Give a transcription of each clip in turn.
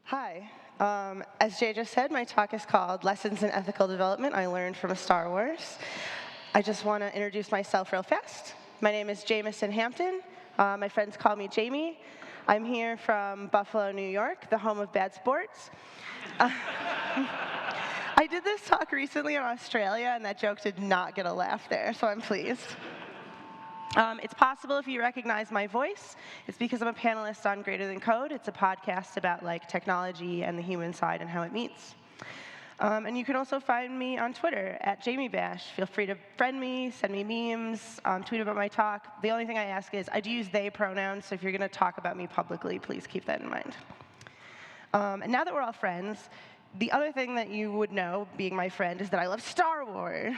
Hi. As Jay just said, my talk is called Lessons in Ethical Development I Learned from Star Wars. I just want to introduce myself real fast. My name is Jameson Hampton. My friends call me Jamie. I'm here from Buffalo, New York, the home of bad sports. I did this talk recently in Australia, and that joke did not get a laugh there, so I'm pleased. It's possible if you recognize my voice. It's because I'm a panelist on Greater Than Code. It's a podcast about technology and the human side and how it meets. And you can also find me on Twitter at JamieBash. Feel free to friend me, send me memes, tweet about my talk. The only thing I ask is I do use they pronouns, so if you're going to talk about me publicly, please keep that in mind. And now that we're all friends, the other thing that you would know, being my friend, is that I love Star Wars.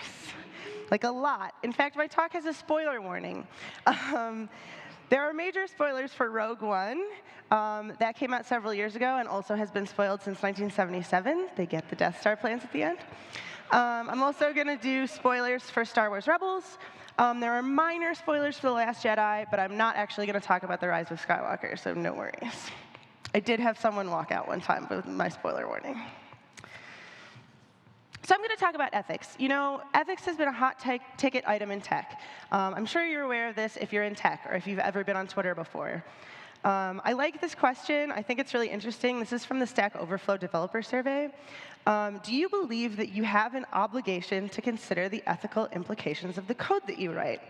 A lot. In fact, my talk has a spoiler warning. There are major spoilers for Rogue One. That came out several years ago and also has been spoiled since 1977. They get the Death Star plans at the end. I'm also going to do spoilers for Star Wars Rebels. There are minor spoilers for The Last Jedi, but I'm not actually going to talk about The Rise of Skywalker, so no worries. I did have someone walk out one time with my spoiler warning. So I'm going to talk about ethics. You know, ethics has been a hot ticket item in tech. I'm sure you're aware of this if you're in tech or if you've ever been on Twitter before. I like this question. I think it's really interesting. This is from the Stack Overflow Developer Survey. Do you believe that you have an obligation to consider the ethical implications of the code that you write?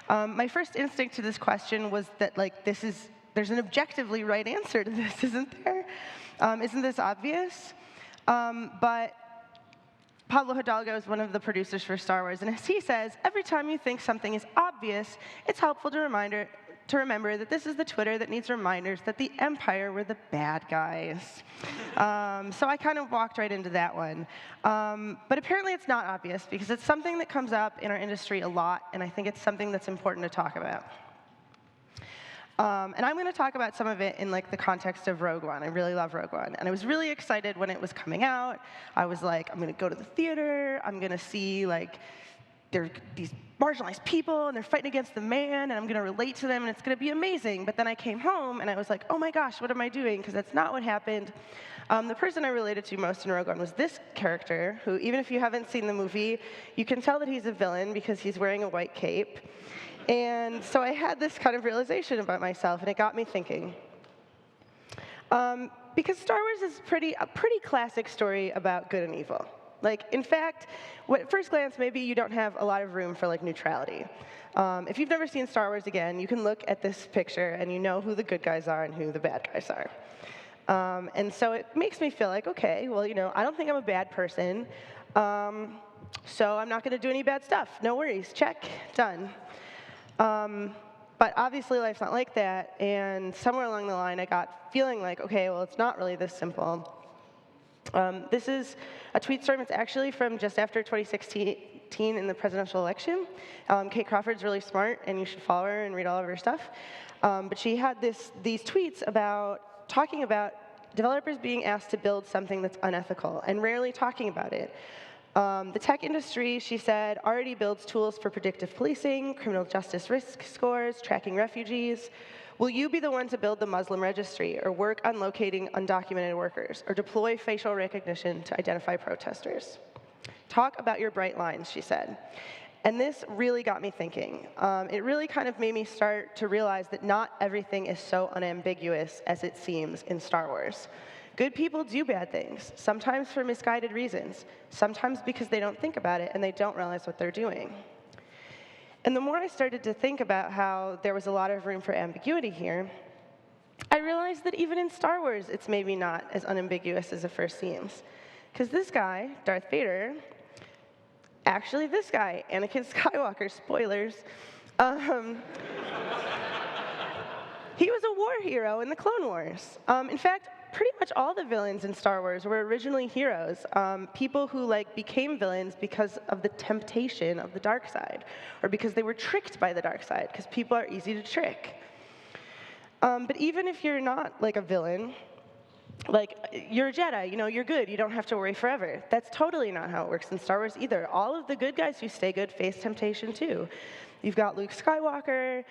My first instinct to this question was that there's an objectively right answer to this, isn't there? Isn't this obvious? But Pablo Hidalgo is one of the producers for Star Wars, and as he says, every time you think something is obvious, it's helpful to remember that this is the Twitter that needs reminders that the Empire were the bad guys. So I kind of walked right into that one. But apparently it's not obvious, because it's something that comes up in our industry a lot, and I think it's something that's important to talk about. And I'm going to talk about some of it in the context of Rogue One. I really love Rogue One. And I was really excited when it was coming out. I was like, I'm going to go to the theater. I'm going to see, there are these marginalized people, and they're fighting against the man, and I'm going to relate to them, and it's going to be amazing. But then I came home, and I was like, oh my gosh, what am I doing? Because that's not what happened. The person I related to most in Rogue One was this character, who, even if you haven't seen the movie, you can tell that he's a villain because he's wearing a white cape. And so I had this kind of realization about myself, and it got me thinking. Because Star Wars is a pretty classic story about good and evil. In fact, at first glance, maybe you don't have a lot of room for neutrality. If you've never seen Star Wars again, you can look at this picture, and you know who the good guys are and who the bad guys are. And so it makes me feel like, OK, well, I don't think I'm a bad person, so I'm not going to do any bad stuff. No worries. Check. Done. But obviously, life's not like that, and somewhere along the line, I got feeling like, OK, well, it's not really this simple. This is a tweet storm. It's actually from just after 2016 in the presidential election. Kate Crawford's really smart, and you should follow her and read all of her stuff. But she had these tweets talking about developers being asked to build something that's unethical, and rarely talking about it. The tech industry, she said, already builds tools for predictive policing, criminal justice risk scores, tracking refugees. Will you be the one to build the Muslim registry, or work on locating undocumented workers, or deploy facial recognition to identify protesters? Talk about your bright lines, she said. And this really got me thinking. It really kind of made me start to realize that not everything is so unambiguous as it seems in Star Wars. Good people do bad things, sometimes for misguided reasons, sometimes because they don't think about it and they don't realize what they're doing. And the more I started to think about how there was a lot of room for ambiguity here, I realized that even in Star Wars, it's maybe not as unambiguous as it first seems. Because this guy, Darth Vader, actually this guy, Anakin Skywalker, spoilers, he was a war hero in the Clone Wars. In fact, pretty much all the villains in Star Wars were originally heroes, people who became villains because of the temptation of the dark side, or because they were tricked by the dark side, because people are easy to trick. But even if you're not a villain, you're a Jedi, you're good, you don't have to worry forever. That's totally not how it works in Star Wars either. All of the good guys who stay good face temptation too. You've got Luke Skywalker,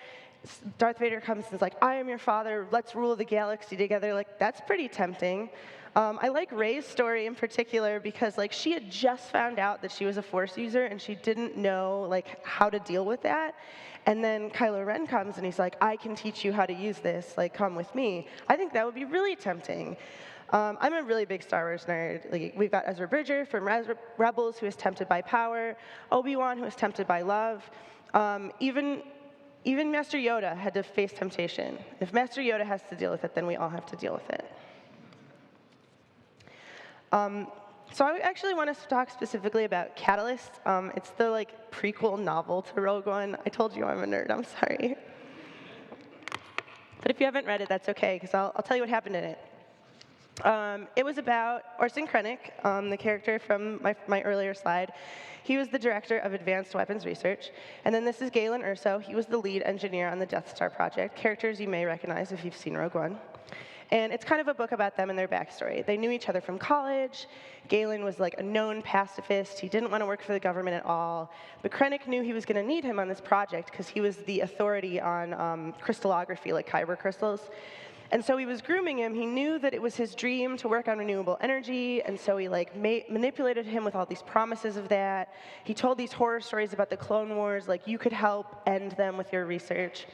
Darth Vader comes and is like, I am your father, let's rule the galaxy together. Like, that's pretty tempting. I like Rey's story in particular because like she had just found out that she was a Force user and she didn't know like how to deal with that. And then Kylo Ren comes and he's like, I can teach you how to use this, like come with me. I think that would be really tempting. I'm a really big Star Wars nerd. Like, we've got Ezra Bridger from Rebels, who is tempted by power, Obi-Wan, who is tempted by love. Even Master Yoda had to face temptation. If Master Yoda has to deal with it, then we all have to deal with it. So I actually want to talk specifically about Catalyst. It's the like prequel novel to Rogue One. I told you I'm a nerd. I'm sorry. But if you haven't read it, that's OK, because I'll tell you what happened in it. It was about Orson Krennic, the character from my earlier slide. He was the director of advanced weapons research. And then this is Galen Erso. He was the lead engineer on the Death Star project, characters you may recognize if you've seen Rogue One. And it's kind of a book about them and their backstory. They knew each other from college. Galen was like a known pacifist. He didn't want to work for the government at all. But Krennic knew he was going to need him on this project because he was the authority on crystallography, like kyber crystals. And so he was grooming him. He knew that it was his dream to work on renewable energy, and so he like manipulated him with all these promises of that. He told these horror stories about the Clone Wars, like you could help end them with your research.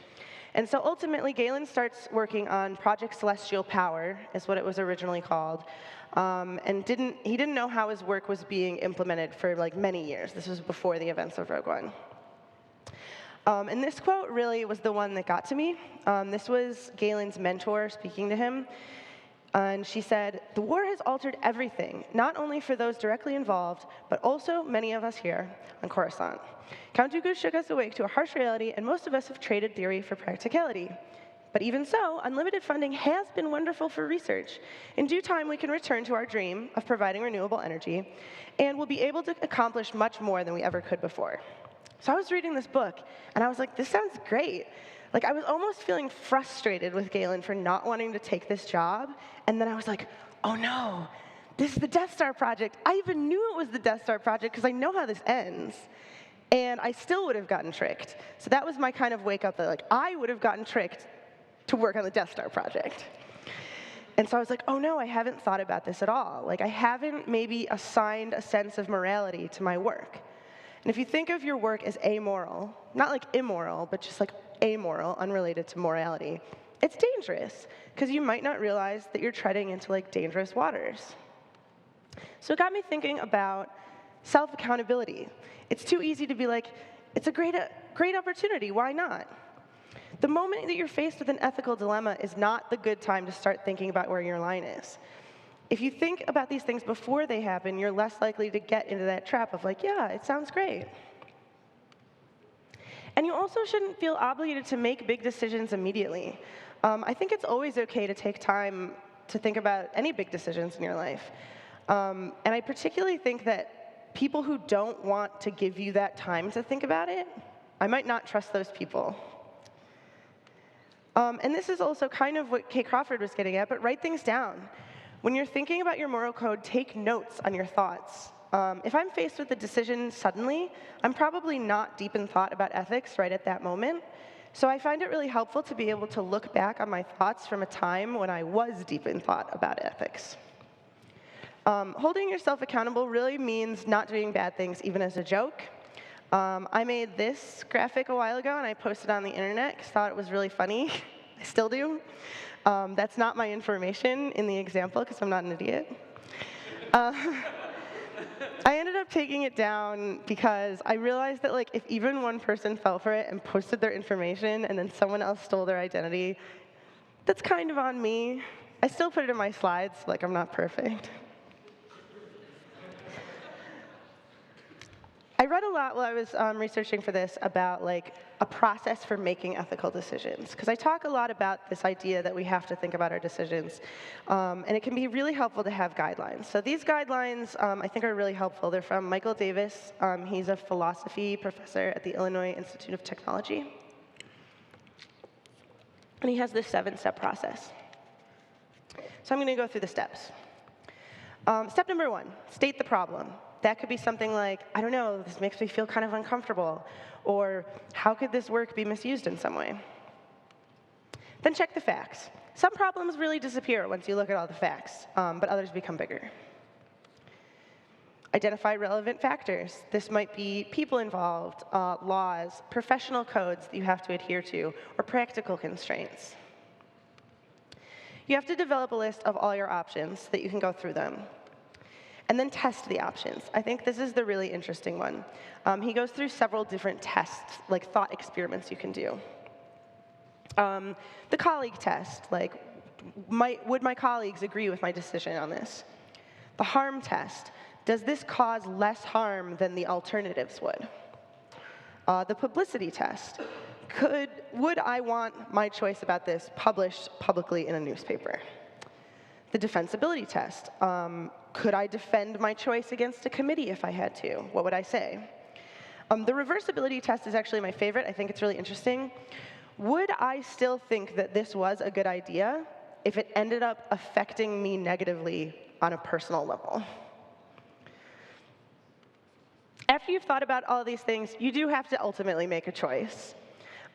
And so ultimately, Galen starts working on Project Celestial Power, is what it was originally called, and he didn't know how his work was being implemented for like many years. This was before the events of Rogue One. And this quote really was the one that got to me. This was Galen's mentor speaking to him. And she said, "The war has altered everything, not only for those directly involved, but also many of us here on Coruscant. Count Dooku shook us awake to a harsh reality, and most of us have traded theory for practicality. But even so, unlimited funding has been wonderful for research. In due time, we can return to our dream of providing renewable energy, and we'll be able to accomplish much more than we ever could before." So I was reading this book, and I was like, this sounds great. Like, I was almost feeling frustrated with Galen for not wanting to take this job. And then I was like, oh, no, this is the Death Star project. I even knew it was the Death Star project because I know how this ends. And I still would have gotten tricked. So that was my kind of wake-up that, like, I would have gotten tricked to work on the Death Star project. And so I was like, oh, no, I haven't thought about this at all. Like, I haven't maybe assigned a sense of morality to my work. And if you think of your work as amoral, not like immoral, but just like amoral, unrelated to morality, it's dangerous, because you might not realize that you're treading into like dangerous waters. So it got me thinking about self-accountability. It's too easy to be like, it's a great opportunity, why not? The moment that you're faced with an ethical dilemma is not the good time to start thinking about where your line is. If you think about these things before they happen, you're less likely to get into that trap of like, yeah, it sounds great. And you also shouldn't feel obligated to make big decisions immediately. I think it's always OK to take time to think about any big decisions in your life. And I particularly think that people who don't want to give you that time to think about it, I might not trust those people. And this is also kind of what Kay Crawford was getting at, but write things down. When you're thinking about your moral code, take notes on your thoughts. If I'm faced with a decision suddenly, I'm probably not deep in thought about ethics right at that moment. So I find it really helpful to be able to look back on my thoughts from a time when I was deep in thought about ethics. Holding yourself accountable really means not doing bad things, even as a joke. I made this graphic a while ago, and I posted it on the internet because I thought it was really funny. I still do. That's not my information in the example, because I'm not an idiot. I ended up taking it down because I realized that like, if even one person fell for it and posted their information and then someone else stole their identity, that's kind of on me. I still put it in my slides, like I'm not perfect. I read a lot while I was researching for this about like a process for making ethical decisions, because I talk a lot about this idea that we have to think about our decisions, and it can be really helpful to have guidelines. So these guidelines, I think, are really helpful. They're from Michael Davis. He's a philosophy professor at the Illinois Institute of Technology, and he has this 7-step process. So I'm going to go through the steps. Step number 1, state the problem. That could be something like, I don't know, this makes me feel kind of uncomfortable. Or how could this work be misused in some way? Then check the facts. Some problems really disappear once you look at all the facts, but others become bigger. Identify relevant factors. This might be people involved, laws, professional codes that you have to adhere to, or practical constraints. You have to develop a list of all your options so that you can go through them. And then test the options. I think this is the really interesting one. He goes through several different tests, like thought experiments you can do. The colleague test, like, would my colleagues agree with my decision on this? The harm test, does this cause less harm than the alternatives would? The publicity test, would I want my choice about this published publicly in a newspaper? The defensibility test, could I defend my choice against a committee if I had to? What would I say? The reversibility test is actually my favorite. I think it's really interesting. Would I still think that this was a good idea if it ended up affecting me negatively on a personal level? After you've thought about all of these things, you do have to ultimately make a choice.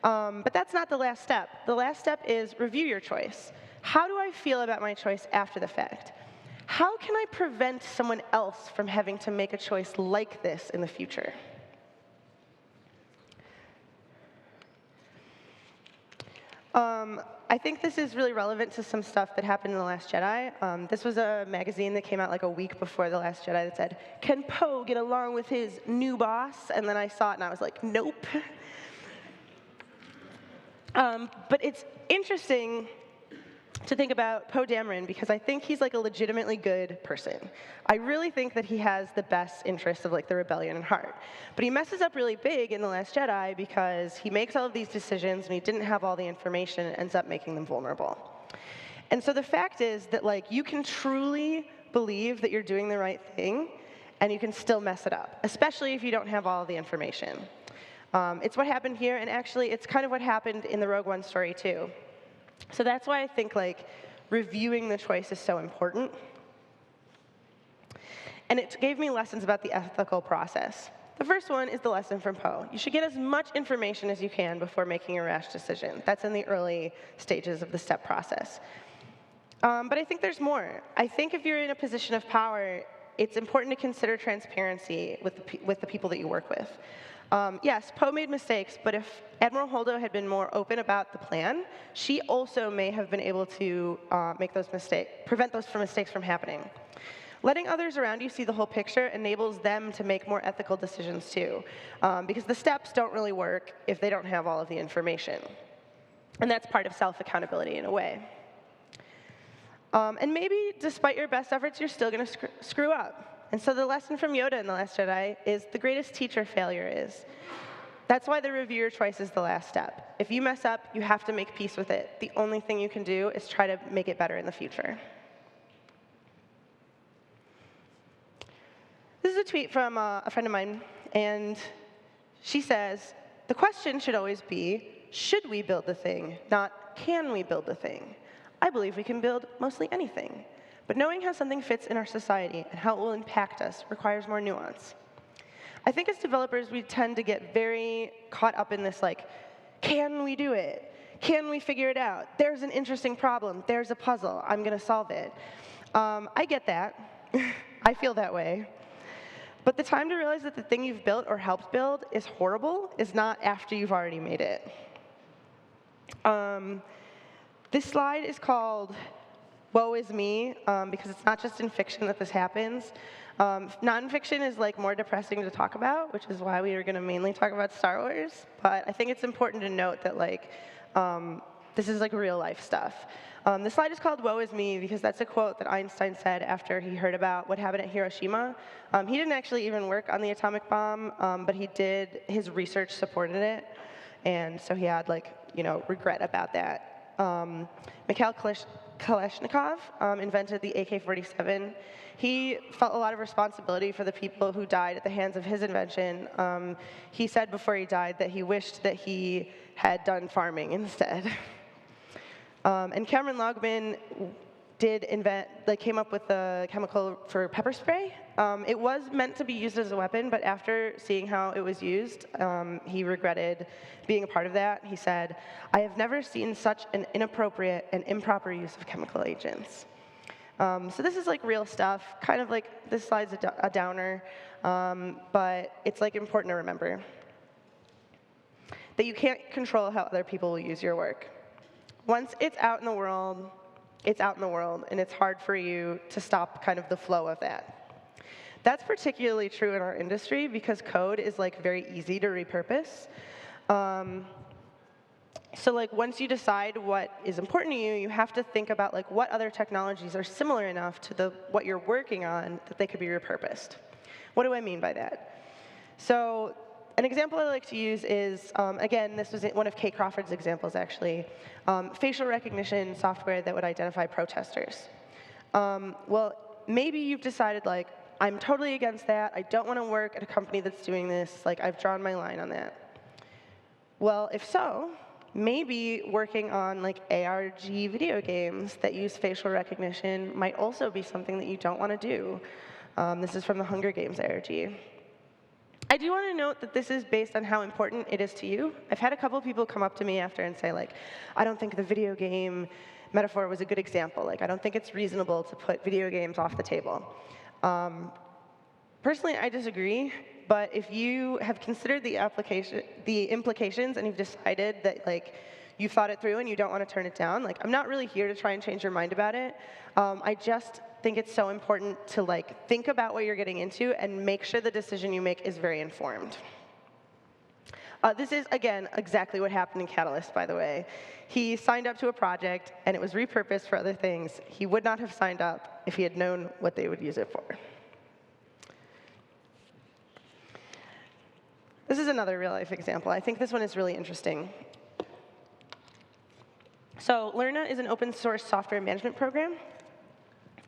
But that's not the last step. The last step is review your choice. How do I feel about my choice after the fact? How can I prevent someone else from having to make a choice like this in the future? I think this is really relevant to some stuff that happened in The Last Jedi. This was a magazine that came out like a week before The Last Jedi that said, "Can Poe get along with his new boss?" And then I saw it and I was like, nope. But it's interesting to think about Poe Dameron because I think he's like a legitimately good person. I really think that he has the best interests of like the rebellion in heart. But he messes up really big in The Last Jedi because he makes all of these decisions and he didn't have all the information and ends up making them vulnerable. And so the fact is that like you can truly believe that you're doing the right thing and you can still mess it up, especially if you don't have all of the information. It's what happened here, and actually it's kind of what happened in the Rogue One story too. So that's why I think like reviewing the choice is so important. And it gave me lessons about the ethical process. The first one is the lesson from Poe. You should get as much information as you can before making a rash decision. That's in the early stages of the step process. But I think there's more. I think if you're in a position of power, it's important to consider transparency with the people that you work with. Yes, Poe made mistakes, but if Admiral Holdo had been more open about the plan, she also may have been able to prevent those mistakes from happening. Letting others around you see the whole picture enables them to make more ethical decisions too, because the steps don't really work if they don't have all of the information. And that's part of self-accountability in a way. And maybe, despite your best efforts, you're still going to screw up. And so the lesson from Yoda in The Last Jedi is the greatest teacher failure is. That's why the review your choice is the last step. If you mess up, you have to make peace with it. The only thing you can do is try to make it better in the future. This is a tweet from a friend of mine, and she says, the question should always be, should we build the thing, not can we build the thing? I believe we can build mostly anything. But knowing how something fits in our society and how it will impact us requires more nuance. I think as developers, we tend to get very caught up in this, like, can we do it? Can we figure it out? There's an interesting problem. There's a puzzle. I'm going to solve it. I get that. I feel that way. But the time to realize that the thing you've built or helped build is horrible is not after you've already made it. This slide is called woe is me, because it's not just in fiction that this happens. Nonfiction is like more depressing to talk about, which is why we are going to mainly talk about Star Wars. But I think it's important to note that like this is like real life stuff. The slide is called woe is me because that's a quote that Einstein said after he heard about what happened at Hiroshima. He didn't actually even work on the atomic bomb, but he did. His research supported it, and so he had like regret about that. Mikhail Kalashnikov invented the AK-47. He felt a lot of responsibility for the people who died at the hands of his invention. He said before he died that he wished that he had done farming instead. And Cameron Logman came up with the chemical for pepper spray. It was meant to be used as a weapon, but after seeing how it was used, he regretted being a part of that. He said, "I have never seen such an inappropriate and improper use of chemical agents." So this is like real stuff, kind of like this slide's a downer, but it's like important to remember that you can't control how other people will use your work. Once it's out in the world, it's out in the world, and it's hard for you to stop kind of the flow of that. That's particularly true in our industry because code is like very easy to repurpose. So like once you decide what is important to you, you have to think about like what other technologies are similar enough to what you're working on that they could be repurposed. What do I mean by that? So an example I like to use is, again, this was one of Kate Crawford's examples, actually, facial recognition software that would identify protesters. Well, maybe you've decided, like, I'm totally against that. I don't want to work at a company that's doing this. Like, I've drawn my line on that. Well, if so, maybe working on, like, ARG video games that use facial recognition might also be something that you don't want to do. This is from the Hunger Games ARG. I do want to note that this is based on how important it is to you. I've had a couple people come up to me after and say, like, I don't think the video game metaphor was a good example. Like, I don't think it's reasonable to put video games off the table. Personally, I disagree. But if you have considered the implications, and you've decided that, like, you've thought it through and you don't want to turn it down, like, I'm not really here to try and change your mind about it. I just think it's so important to like think about what you're getting into and make sure the decision you make is very informed. This is, again, exactly what happened in Catalyst, by the way. He signed up to a project, and it was repurposed for other things. He would not have signed up if he had known what they would use it for. This is another real-life example. I think this one is really interesting. So LIRA is an open-source software management program.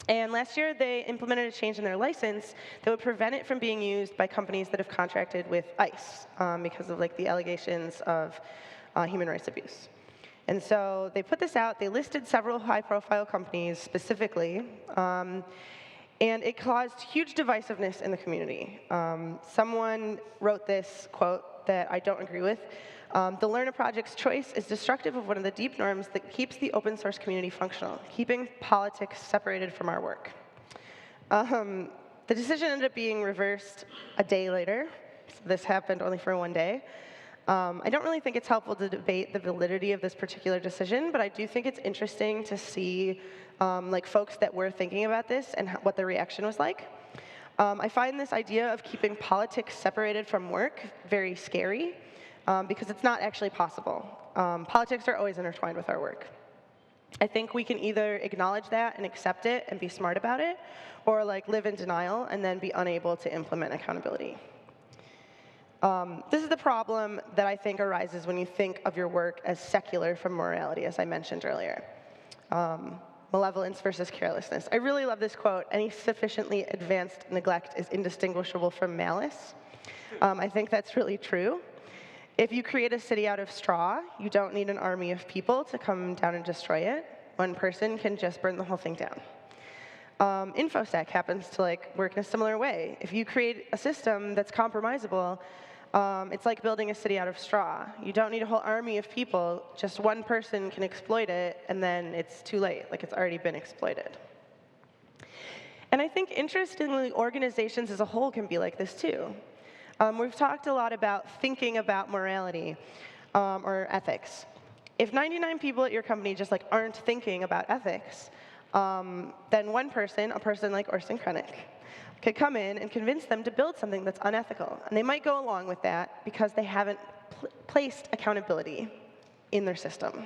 And last year, they implemented a change in their license that would prevent it from being used by companies that have contracted with ICE because of like the allegations of human rights abuse. And so they put this out. They listed several high-profile companies specifically. And it caused huge divisiveness in the community. Someone wrote this quote that I don't agree with. The LIRA project's choice is destructive of one of the deep norms that keeps the open source community functional, keeping politics separated from our work. The decision ended up being reversed a day later. So this happened only for one day. I don't really think it's helpful to debate the validity of this particular decision, but I do think it's interesting to see like folks that were thinking about this and what the reaction was like. I find this idea of keeping politics separated from work very scary. Because it's not actually possible. Politics are always intertwined with our work. I think we can either acknowledge that and accept it and be smart about it, or like live in denial and then be unable to implement accountability. This is the problem that I think arises when you think of your work as secular from morality, as I mentioned earlier. Malevolence versus carelessness. I really love this quote. Any sufficiently advanced neglect is indistinguishable from malice. I think that's really true. If you create a city out of straw, you don't need an army of people to come down and destroy it. One person can just burn the whole thing down. InfoSec happens to like work in a similar way. If you create a system that's compromisable, it's like building a city out of straw. You don't need a whole army of people. Just one person can exploit it, and then it's too late. Like, it's already been exploited. And I think, interestingly, organizations as a whole can be like this, too. We've talked a lot about thinking about morality or ethics. If 99 people at your company just like aren't thinking about ethics, then one person, a person like Orson Krennic, could come in and convince them to build something that's unethical. And they might go along with that because they haven't placed accountability in their system.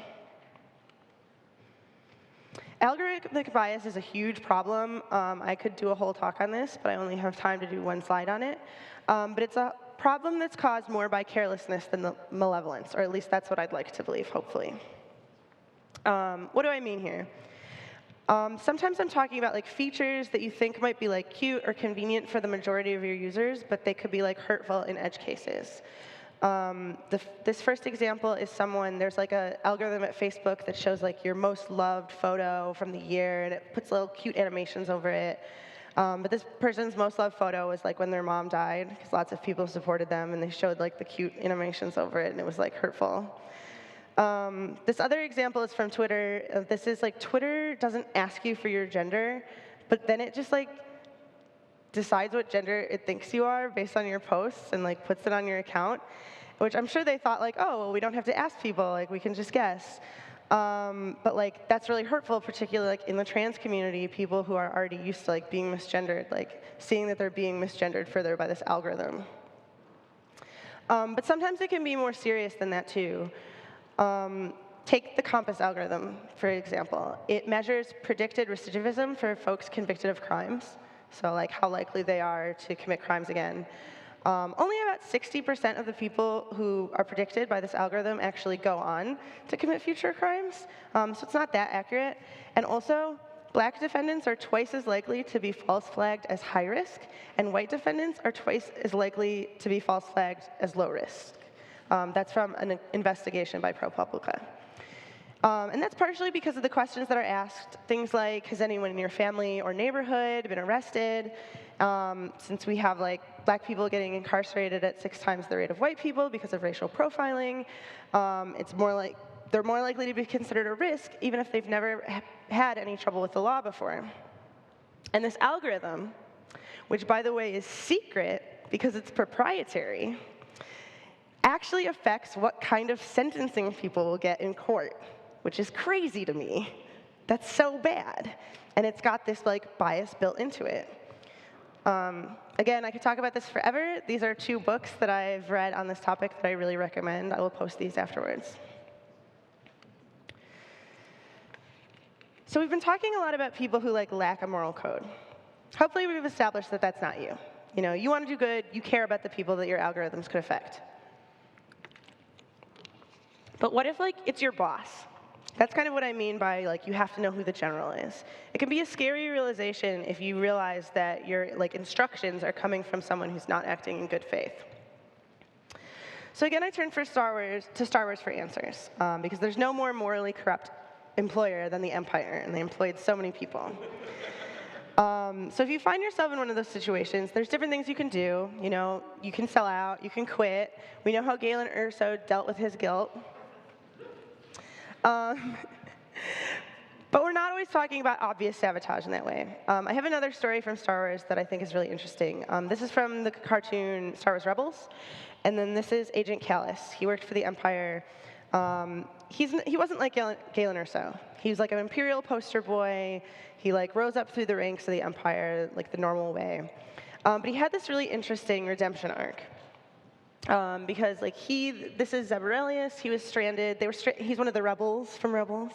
Algorithmic bias is a huge problem. I could do a whole talk on this, but I only have time to do one slide on it. But it's a problem that's caused more by carelessness than the malevolence, or at least that's what I'd like to believe, hopefully. What do I mean here? Sometimes I'm talking about like features that you think might be like cute or convenient for the majority of your users, but they could be like hurtful in edge cases. This first example is there's like an algorithm at Facebook that shows like your most loved photo from the year, and it puts little cute animations over it. But this person's most loved photo was like when their mom died, because lots of people supported them, and they showed like the cute animations over it, and it was like hurtful. This other example is from Twitter. This is like Twitter doesn't ask you for your gender, but then it just like decides what gender it thinks you are based on your posts and like puts it on your account, which I'm sure they thought like, oh, well, we don't have to ask people, like we can just guess. But like that's really hurtful, particularly like in the trans community, people who are already used to like being misgendered, like seeing that they're being misgendered further by this algorithm. But sometimes it can be more serious than that too. Take the Compass algorithm, for example. It measures predicted recidivism for folks convicted of crimes. So like how likely they are to commit crimes again. Only about 60% of the people who are predicted by this algorithm actually go on to commit future crimes. So it's not that accurate. And also, black defendants are twice as likely to be false flagged as high risk, and white defendants are twice as likely to be false flagged as low risk. That's from an investigation by ProPublica. And that's partially because of the questions that are asked, things like, has anyone in your family or neighborhood been arrested? Since we have like black people getting incarcerated at 6 times the rate of white people because of racial profiling, they're more likely to be considered a risk even if they've never had any trouble with the law before. And this algorithm, which by the way is secret because it's proprietary, actually affects what kind of sentencing people will get in court, which is crazy to me. That's so bad. And it's got this like bias built into it. Again, I could talk about this forever. These are 2 books that I've read on this topic that I really recommend. I will post these afterwards. So we've been talking a lot about people who like lack a moral code. Hopefully we've established that that's not you. You know, you want to do good, you care about the people that your algorithms could affect. But what if like it's your boss? That's kind of what I mean by like you have to know who the general is. It can be a scary realization if you realize that your like instructions are coming from someone who's not acting in good faith. So again, I turned to Star Wars for answers, because there's no more morally corrupt employer than the Empire, and they employed so many people. So if you find yourself in one of those situations, there's different things you can do. You know, you can sell out, you can quit. We know how Galen Erso dealt with his guilt. But we're not always talking about obvious sabotage in that way. I have another story from Star Wars that I think is really interesting. This is from the cartoon Star Wars Rebels. And then this is Agent Kallus. He worked for the Empire. He wasn't like Galen Erso. He was like an Imperial poster boy. He like rose up through the ranks of the Empire like the normal way. But he had this really interesting redemption arc. Because like this is Zeb Orrelios, he was stranded. He's one of the rebels from Rebels.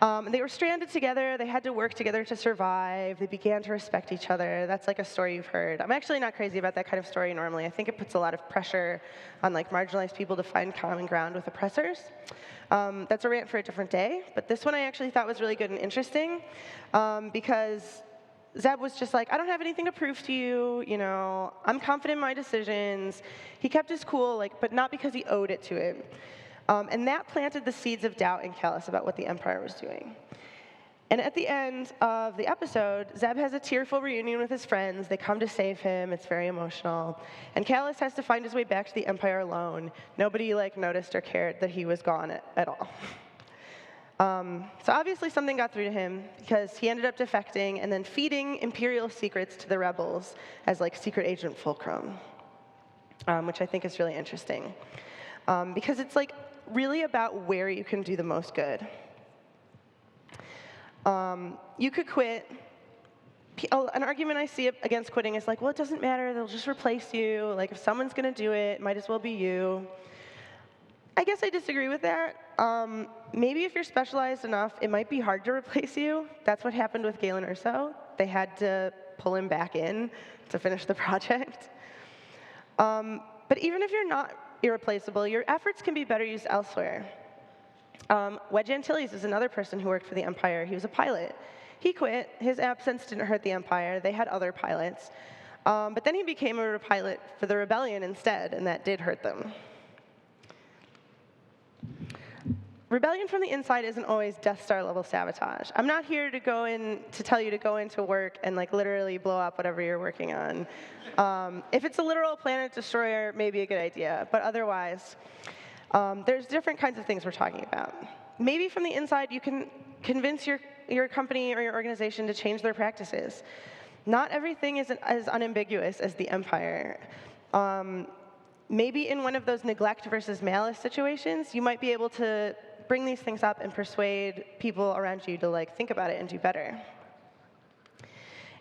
They were stranded together. They had to work together to survive. They began to respect each other. That's like a story you've heard. I'm actually not crazy about that kind of story normally. I think it puts a lot of pressure on like marginalized people to find common ground with oppressors. That's a rant for a different day. But this one I actually thought was really good and interesting, because Zeb was just like, I don't have anything to prove to you, you know, I'm confident in my decisions. He kept his cool, like, but not because he owed it to him. And that planted the seeds of doubt in Kallus about what the Empire was doing. And at the end of the episode, Zeb has a tearful reunion with his friends. They come to save him. It's very emotional. And Kallus has to find his way back to the Empire alone. Nobody, like, noticed or cared that he was gone at all. So obviously something got through to him, because he ended up defecting and then feeding Imperial secrets to the rebels as like Secret Agent Fulcrum, which I think is really interesting. Because it's like really about where you can do the most good. You could quit. An argument I see against quitting is like, well, it doesn't matter, they'll just replace you. Like if someone's gonna do it, it might as well be you. I guess I disagree with that. Maybe if you're specialized enough, it might be hard to replace you. That's what happened with Galen Erso. They had to pull him back in to finish the project. But even if you're not irreplaceable, your efforts can be better used elsewhere. Wedge Antilles is another person who worked for the Empire. He was a pilot. He quit. His absence didn't hurt the Empire. They had other pilots. But then he became a pilot for the rebellion instead, and that did hurt them. rebellion from the inside isn't always Death Star level sabotage. I'm not here to tell you to go into work and like literally blow up whatever you're working on. If it's a literal planet destroyer, maybe a good idea. But otherwise, there's different kinds of things we're talking about. Maybe from the inside, you can convince your company or your organization to change their practices. Not everything is as unambiguous as the empire. Maybe in one of those neglect versus malice situations, you might be able to bring these things up and persuade people around you to like think about it and do better.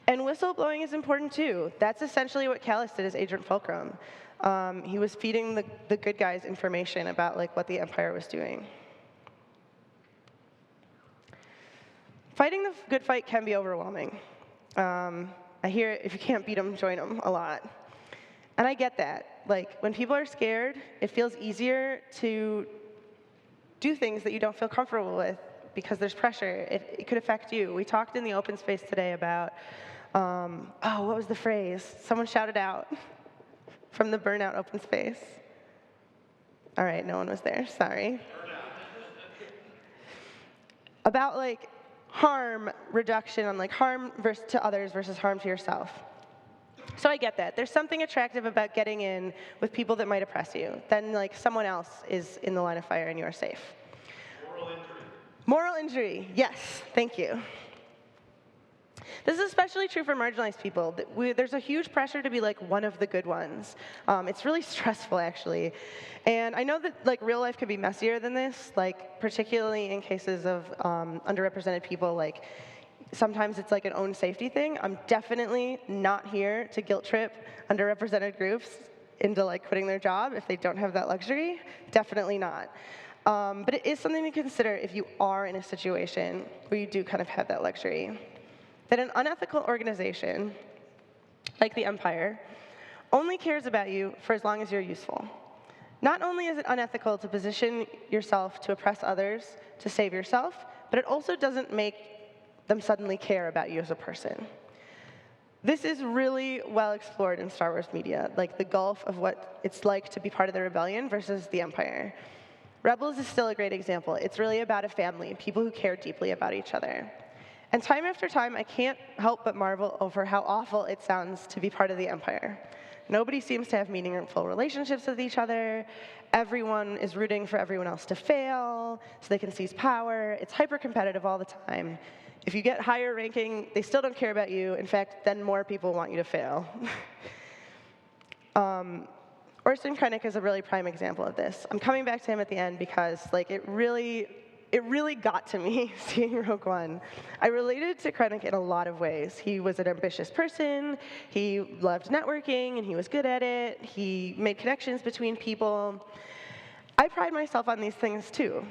And whistleblowing is important too. That's essentially what Callus did as Agent Fulcrum. He was feeding the good guys information about like what the empire was doing. Fighting the good fight can be overwhelming. I hear if you can't beat them, join them a lot. And I get that. Like, when people are scared, it feels easier to do things that you don't feel comfortable with because there's pressure. It could affect you. We talked in the open space today about, what was the phrase? Someone shouted out from the burnout open space. All right, no one was there, sorry. About like harm reduction on like harm to others versus harm to yourself. So I get that. There's something attractive about getting in with people that might oppress you. Then like someone else is in the line of fire and you are safe. Moral injury. Moral injury, yes, thank you. This is especially true for marginalized people. There's a huge pressure to be like one of the good ones. It's really stressful, actually. And I know that like real life could be messier than this, like particularly in cases of underrepresented people. Like sometimes it's like an own safety thing. I'm definitely not here to guilt trip underrepresented groups into like quitting their job if they don't have that luxury. Definitely not. But it is something to consider if you are in a situation where you do kind of have that luxury. That an unethical organization, like the empire, only cares about you for as long as you're useful. Not only is it unethical to position yourself to oppress others to save yourself, but it also doesn't make them suddenly care about you as a person. This is really well explored in Star Wars media, like the gulf of what it's like to be part of the rebellion versus the empire. Rebels is still a great example. It's really about a family, people who care deeply about each other. And time after time, I can't help but marvel over how awful it sounds to be part of the empire. Nobody seems to have meaningful relationships with each other. Everyone is rooting for everyone else to fail so they can seize power. It's hyper-competitive all the time. If you get higher ranking, they still don't care about you. In fact, then more people want you to fail. Orson Krennic is a really prime example of this. I'm coming back to him at the end because like it really got to me seeing Rogue One. I related to Krennic in a lot of ways. He was an ambitious person, he loved networking, and he was good at it. He made connections between people. I pride myself on these things too.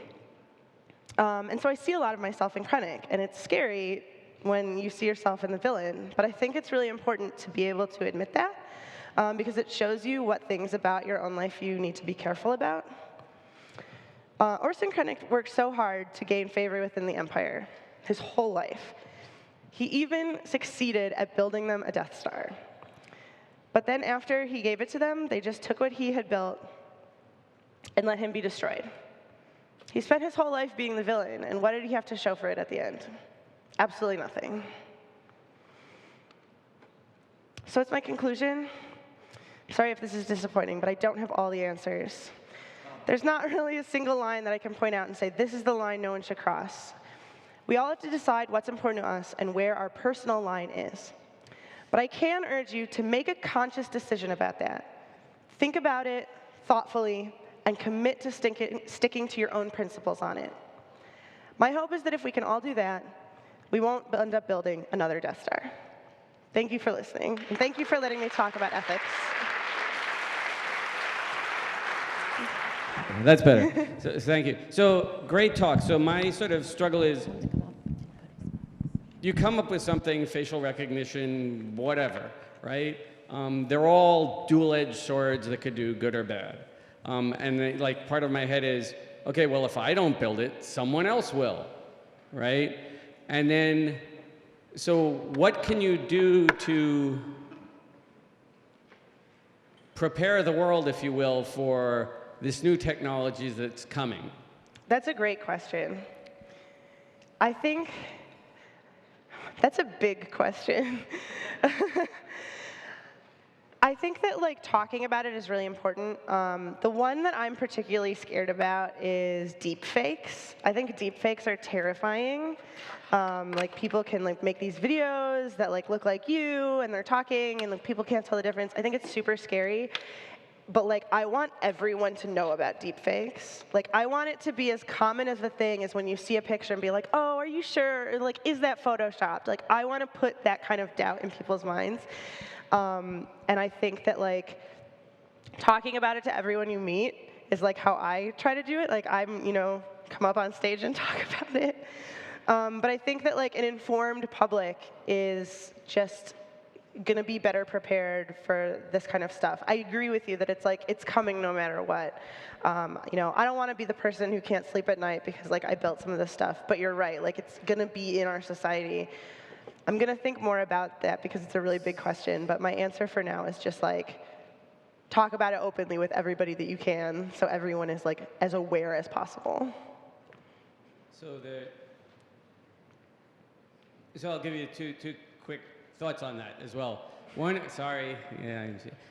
And so I see a lot of myself in Krennic, and it's scary when you see yourself in the villain. But I think it's really important to be able to admit that, because it shows you what things about your own life you need to be careful about. Orson Krennic worked so hard to gain favor within the Empire his whole life. He even succeeded at building them a Death Star. But then after he gave it to them, they just took what he had built and let him be destroyed. He spent his whole life being the villain, and what did he have to show for it at the end? Absolutely nothing. So it's my conclusion. Sorry if this is disappointing, but I don't have all the answers. There's not really a single line that I can point out and say, this is the line no one should cross. We all have to decide what's important to us and where our personal line is. But I can urge you to make a conscious decision about that. Think about it thoughtfully and commit to sticking to your own principles on it. My hope is that if we can all do that, we won't end up building another Death Star. Thank you for listening, and thank you for letting me talk about ethics. That's better. So, thank you. So, great talk. So my sort of struggle is, you come up with something, facial recognition, whatever, right? They're all dual-edged swords that could do good or bad. And like part of my head is, okay, well, if I don't build it, someone else will, right? And then, so what can you do to prepare the world, if you will, for this new technology that's coming? That's a great question. I think that's a big question. I think that like talking about it is really important. The one that I'm particularly scared about is deepfakes. I think deepfakes are terrifying. Like people can like make these videos that like look like you, and they're talking, and like people can't tell the difference. I think it's super scary. But like, I want everyone to know about deepfakes. Like, I want it to be as common as a thing as when you see a picture and be like, oh, are you sure? Or, like, is that photoshopped? Like, I want to put that kind of doubt in people's minds. And I think that like talking about it to everyone you meet is like how I try to do it. Like, I'm, come up on stage and talk about it. But I think that like an informed public is just going to be better prepared for this kind of stuff. I agree with you that it's like, it's coming no matter what. I don't want to be the person who can't sleep at night because like I built some of this stuff, but you're right, like it's going to be in our society. I'm going to think more about that because it's a really big question, but my answer for now is just like, talk about it openly with everybody that you can so everyone is like as aware as possible. So I'll give you two quick thoughts on that as well. One, sorry, yeah,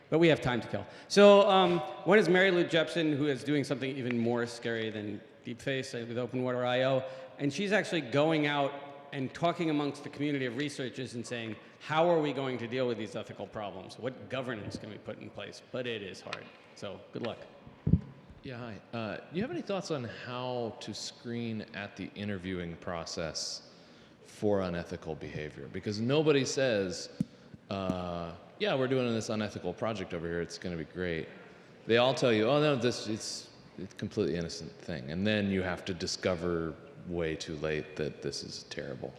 but we have time to kill. So one is Mary Lou Jepsen, who is doing something even more scary than deepfakes with OpenWater.io, and she's actually going out and talking amongst the community of researchers and saying, how are we going to deal with these ethical problems? What governance can we put in place? But it is hard. So good luck. Yeah, hi. Do you have any thoughts on how to screen at the interviewing process for unethical behavior? Because nobody says, yeah, we're doing this unethical project over here, it's going to be great. They all tell you, oh, no, it's a completely innocent thing. And then you have to discover way too late that this is terrible.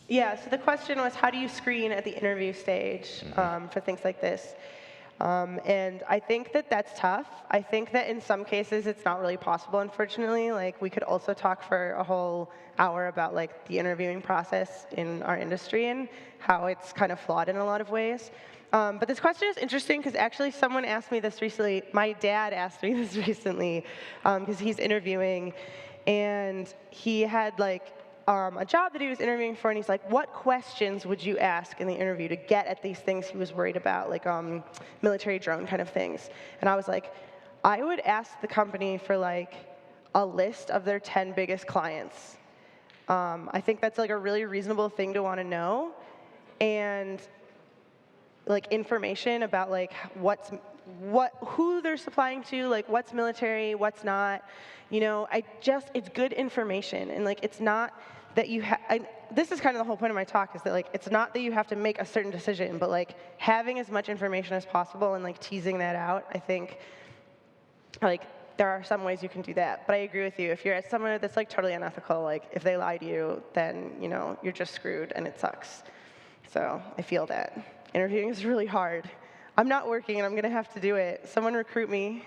Yeah, so the question was, how do you screen at the interview stage for things like this? And I think that that's tough. I think that in some cases it's not really possible, unfortunately. Like, we could also talk for a whole hour about like the interviewing process in our industry and how it's kind of flawed in a lot of ways. But this question is interesting because actually someone asked me this recently. My dad asked me this recently because he's interviewing, and he had like a job that he was interviewing for, and he's like, what questions would you ask in the interview to get at these things he was worried about, like military drone kind of things? And I was like, I would ask the company for like a list of their 10 biggest clients. I think that's like a really reasonable thing to want to know, and like information about like who they're supplying to, like what's military, what's not. It's good information, and like it's not that you this is kind of the whole point of my talk, is that like it's not that you have to make a certain decision, but like having as much information as possible and like teasing that out. I think like there are some ways you can do that, but I agree with you. If you're at somewhere that's like totally unethical, like if they lie to you, then you're just screwed and it sucks. So I feel that interviewing is really hard. I'm not working and I'm gonna have to do it. Someone recruit me.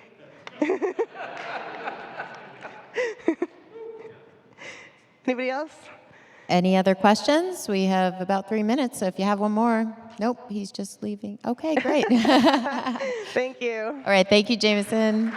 Anybody else? Any other questions? We have about 3 minutes, so if you have one more. Nope, he's just leaving. Okay, great. Thank you. All right, thank you, Jameson.